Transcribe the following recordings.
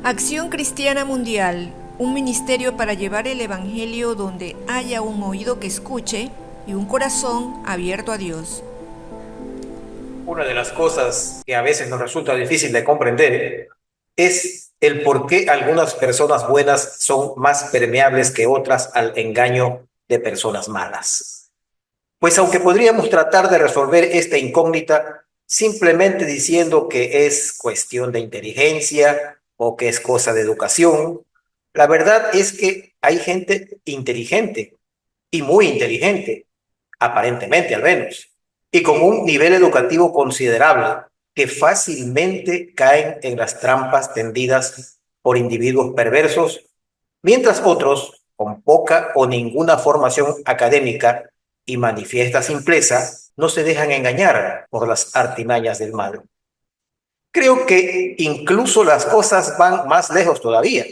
Acción Cristiana Mundial, un ministerio para llevar el Evangelio donde haya un oído que escuche y un corazón abierto a Dios. Una de las cosas que a veces nos resulta difícil de comprender es el por qué algunas personas buenas son más permeables que otras al engaño de personas malas. Pues aunque podríamos tratar de resolver esta incógnita simplemente diciendo que es cuestión de inteligencia o que es cosa de educación, la verdad es que hay gente inteligente y muy inteligente, aparentemente al menos, y con un nivel educativo considerable, que fácilmente caen en las trampas tendidas por individuos perversos, mientras otros, con poca o ninguna formación académica y manifiesta simpleza, no se dejan engañar por las artimañas del mal. Creo que incluso las cosas van más lejos todavía,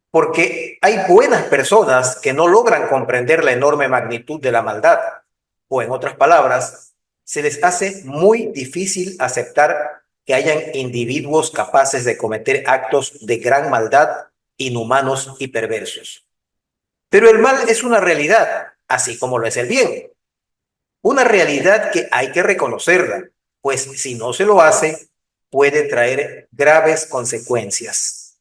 porque hay buenas personas que no logran comprender la enorme magnitud de la maldad, o en otras palabras, se les hace muy difícil aceptar que hayan individuos capaces de cometer actos de gran maldad, inhumanos y perversos. Pero el mal es una realidad, así como lo es el bien. Una realidad que hay que reconocerla, pues si no se lo hace, puede traer graves consecuencias.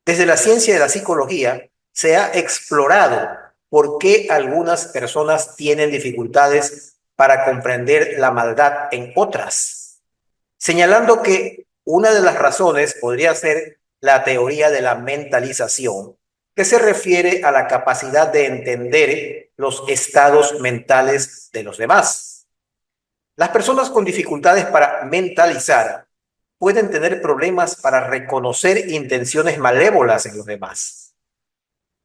Desde la ciencia de la psicología se ha explorado por qué algunas personas tienen dificultades para comprender la maldad en otras, señalando que una de las razones podría ser la teoría de la mentalización, que se refiere a la capacidad de entender los estados mentales de los demás. Las personas con dificultades para mentalizar pueden tener problemas para reconocer intenciones malévolas en los demás.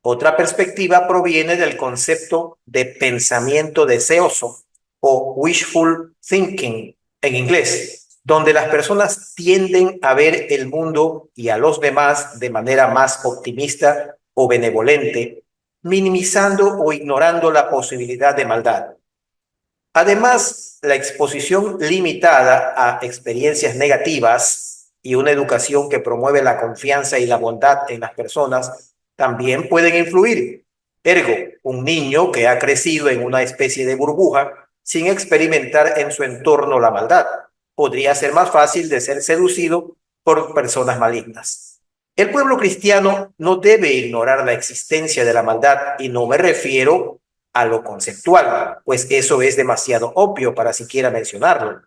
Otra perspectiva proviene del concepto de pensamiento deseoso o wishful thinking en inglés, donde las personas tienden a ver el mundo y a los demás de manera más optimista o benevolente, minimizando o ignorando la posibilidad de maldad. Además, la exposición limitada a experiencias negativas y una educación que promueve la confianza y la bondad en las personas también pueden influir. Ergo, un niño que ha crecido en una especie de burbuja sin experimentar en su entorno la maldad podría ser más fácil de ser seducido por personas malignas. El pueblo cristiano no debe ignorar la existencia de la maldad y no me refiero a lo conceptual, pues eso es demasiado obvio para siquiera mencionarlo.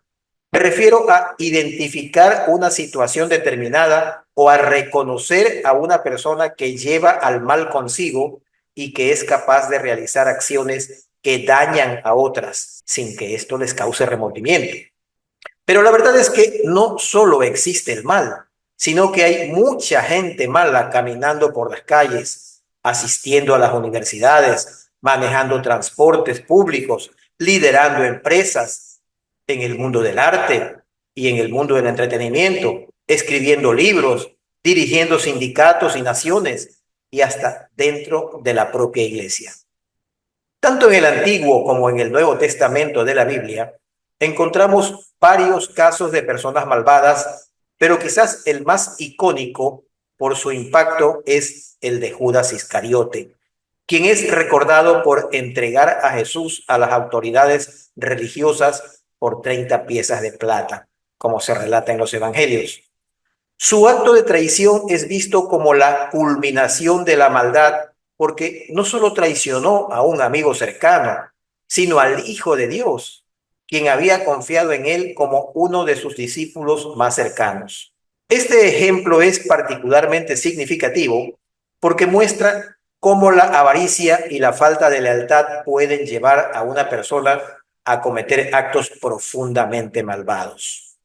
Me refiero a identificar una situación determinada o a reconocer a una persona que lleva al mal consigo y que es capaz de realizar acciones que dañan a otras sin que esto les cause remordimiento. Pero la verdad es que no solo existe el mal, sino que hay mucha gente mala caminando por las calles, asistiendo a las universidades, manejando transportes públicos, liderando empresas en el mundo del arte y en el mundo del entretenimiento, escribiendo libros, dirigiendo sindicatos y naciones y hasta dentro de la propia iglesia. Tanto en el Antiguo como en el Nuevo Testamento de la Biblia, encontramos varios casos de personas malvadas, pero quizás el más icónico por su impacto es el de Judas Iscariote, quien es recordado por entregar a Jesús a las autoridades religiosas por 30 piezas de plata, como se relata en los evangelios. Su acto de traición es visto como la culminación de la maldad, porque no solo traicionó a un amigo cercano, sino al Hijo de Dios, quien había confiado en él como uno de sus discípulos más cercanos. Este ejemplo es particularmente significativo porque muestra cómo la avaricia y la falta de lealtad pueden llevar a una persona a cometer actos profundamente malvados.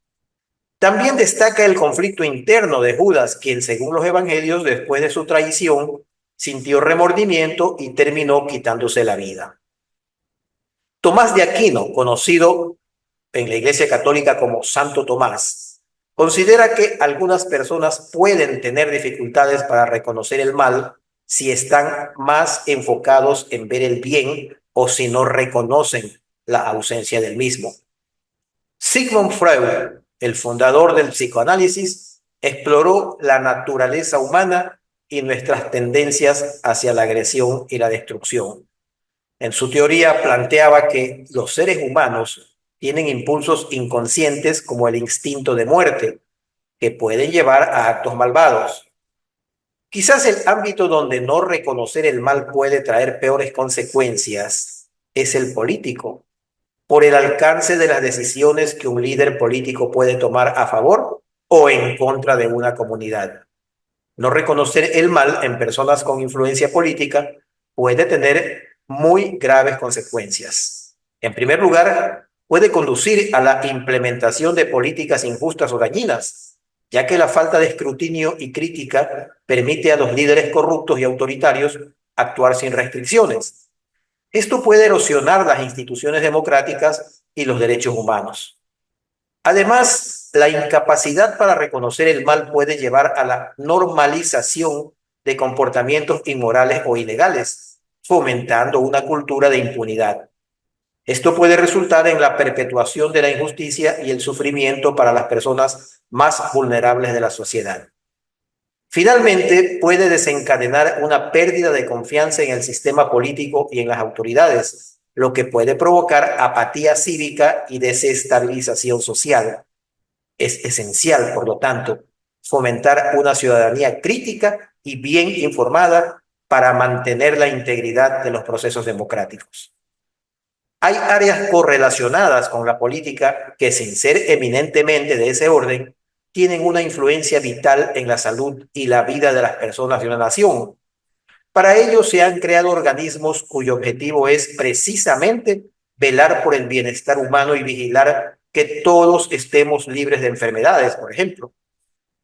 También destaca el conflicto interno de Judas, quien según los evangelios, después de su traición, sintió remordimiento y terminó quitándose la vida. Tomás de Aquino, conocido en la Iglesia Católica como Santo Tomás, considera que algunas personas pueden tener dificultades para reconocer el mal si están más enfocados en ver el bien o si no reconocen la ausencia del mismo. Sigmund Freud, el fundador del psicoanálisis, exploró la naturaleza humana y nuestras tendencias hacia la agresión y la destrucción. En su teoría planteaba que los seres humanos tienen impulsos inconscientes como el instinto de muerte, que pueden llevar a actos malvados. Quizás el ámbito donde no reconocer el mal puede traer peores consecuencias es el político, por el alcance de las decisiones que un líder político puede tomar a favor o en contra de una comunidad. No reconocer el mal en personas con influencia política puede tener muy graves consecuencias. En primer lugar, puede conducir a la implementación de políticas injustas o dañinas, ya que la falta de escrutinio y crítica permite a los líderes corruptos y autoritarios actuar sin restricciones. Esto puede erosionar las instituciones democráticas y los derechos humanos. Además, la incapacidad para reconocer el mal puede llevar a la normalización de comportamientos inmorales o ilegales, fomentando una cultura de impunidad. Esto puede resultar en la perpetuación de la injusticia y el sufrimiento para las personas más vulnerables de la sociedad. Finalmente, puede desencadenar una pérdida de confianza en el sistema político y en las autoridades, lo que puede provocar apatía cívica y desestabilización social. Es esencial, por lo tanto, fomentar una ciudadanía crítica y bien informada para mantener la integridad de los procesos democráticos. Hay áreas correlacionadas con la política que, sin ser eminentemente de ese orden, tienen una influencia vital en la salud y la vida de las personas de una nación. Para ello se han creado organismos cuyo objetivo es precisamente velar por el bienestar humano y vigilar que todos estemos libres de enfermedades, por ejemplo.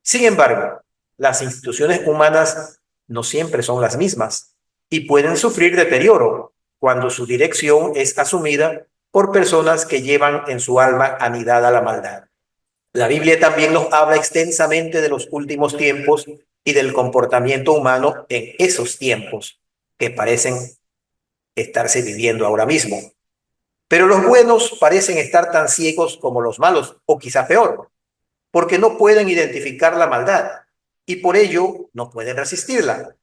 Sin embargo, las instituciones humanas no siempre son las mismas y pueden sufrir deterioro cuando su dirección es asumida por personas que llevan en su alma anidada la maldad. La Biblia también nos habla extensamente de los últimos tiempos y del comportamiento humano en esos tiempos que parecen estarse viviendo ahora mismo. Pero los buenos parecen estar tan ciegos como los malos, o quizá peor, porque no pueden identificar la maldad y por ello no pueden resistirla.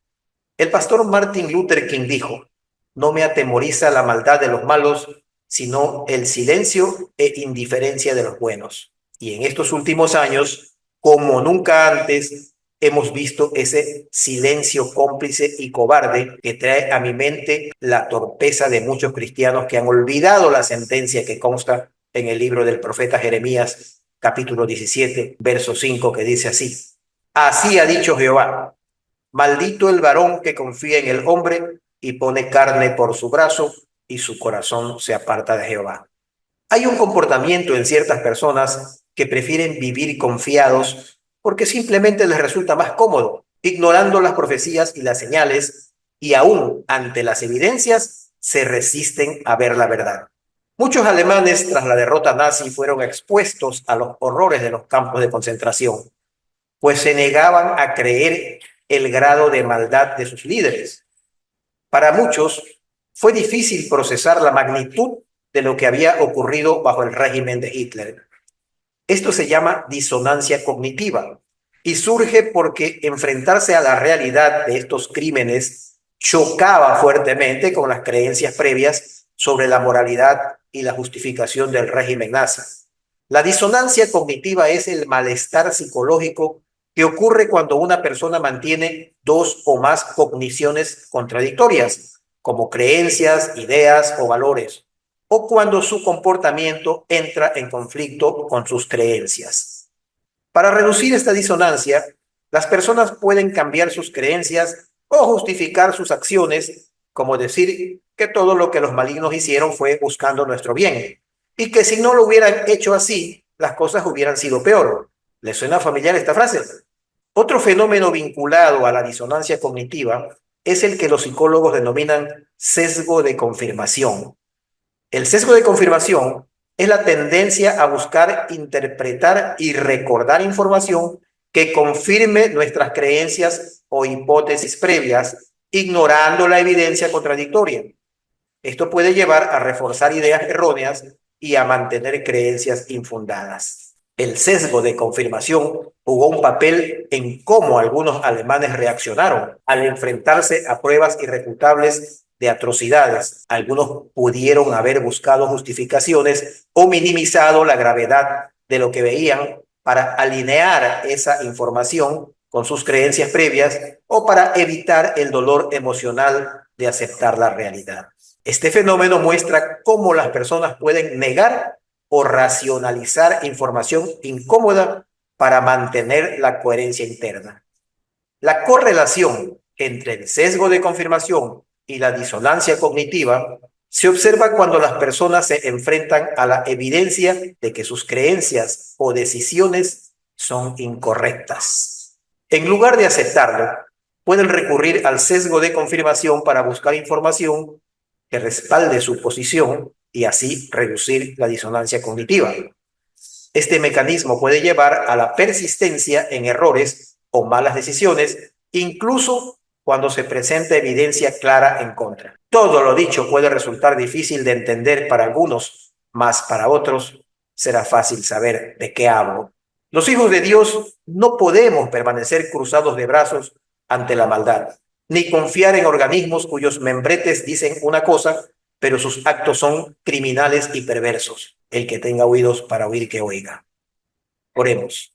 El pastor Martin Luther King dijo: no me atemoriza la maldad de los malos, sino el silencio e indiferencia de los buenos. Y en estos últimos años, como nunca antes, hemos visto ese silencio cómplice y cobarde que trae a mi mente la torpeza de muchos cristianos que han olvidado la sentencia que consta en el libro del profeta Jeremías, capítulo 17, verso 5, que dice así: así ha dicho Jehová, maldito el varón que confía en el hombre y pone carne por su brazo y su corazón se aparta de Jehová. Hay un comportamiento en ciertas personas que prefieren vivir confiados porque simplemente les resulta más cómodo, ignorando las profecías y las señales, y aún ante las evidencias se resisten a ver la verdad. Muchos alemanes tras la derrota nazi fueron expuestos a los horrores de los campos de concentración, pues se negaban a creer el grado de maldad de sus líderes. Para muchos fue difícil procesar la magnitud de lo que había ocurrido bajo el régimen de Hitler. Esto se llama disonancia cognitiva y surge porque enfrentarse a la realidad de estos crímenes chocaba fuertemente con las creencias previas sobre la moralidad y la justificación del régimen nazi. La disonancia cognitiva es el malestar psicológico que ocurre cuando una persona mantiene dos o más cogniciones contradictorias, como creencias, ideas o valores, o cuando su comportamiento entra en conflicto con sus creencias. Para reducir esta disonancia, las personas pueden cambiar sus creencias o justificar sus acciones, como decir que todo lo que los malignos hicieron fue buscando nuestro bien, y que si no lo hubieran hecho así, las cosas hubieran sido peor. ¿Les suena familiar esta frase? Otro fenómeno vinculado a la disonancia cognitiva es el que los psicólogos denominan sesgo de confirmación. El sesgo de confirmación es la tendencia a buscar interpretar y recordar información que confirme nuestras creencias o hipótesis previas, ignorando la evidencia contradictoria. Esto puede llevar a reforzar ideas erróneas y a mantener creencias infundadas. El sesgo de confirmación jugó un papel en cómo algunos alemanes reaccionaron al enfrentarse a pruebas irrefutables de atrocidades. Algunos pudieron haber buscado justificaciones o minimizado la gravedad de lo que veían para alinear esa información con sus creencias previas o para evitar el dolor emocional de aceptar la realidad. Este fenómeno muestra cómo las personas pueden negar o racionalizar información incómoda para mantener la coherencia interna. La correlación entre el sesgo de confirmación y la disonancia cognitiva se observa cuando las personas se enfrentan a la evidencia de que sus creencias o decisiones son incorrectas. En lugar de aceptarlo, pueden recurrir al sesgo de confirmación para buscar información que respalde su posición y así reducir la disonancia cognitiva. Este mecanismo puede llevar a la persistencia en errores o malas decisiones, incluso cuando se presenta evidencia clara en contra. Todo lo dicho puede resultar difícil de entender para algunos, mas para otros será fácil saber de qué hablo. Los hijos de Dios no podemos permanecer cruzados de brazos ante la maldad, ni confiar en organismos cuyos membretes dicen una cosa, pero sus actos son criminales y perversos. El que tenga oídos para oír, que oiga. Oremos.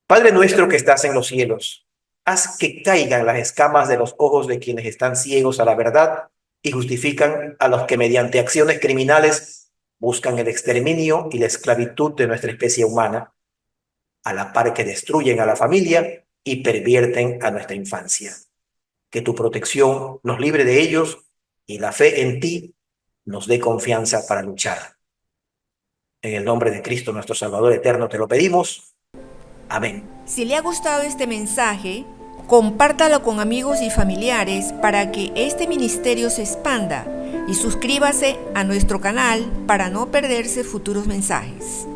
Padre nuestro que estás en los cielos, haz que caigan las escamas de los ojos de quienes están ciegos a la verdad y justifican a los que mediante acciones criminales buscan el exterminio y la esclavitud de nuestra especie humana, a la par que destruyen a la familia y pervierten a nuestra infancia. Que tu protección nos libre de ellos y la fe en ti nos dé confianza para luchar. En el nombre de Cristo nuestro Salvador eterno te lo pedimos. Amén. Si le ha gustado este mensaje, compártalo con amigos y familiares para que este ministerio se expanda y suscríbase a nuestro canal para no perderse futuros mensajes.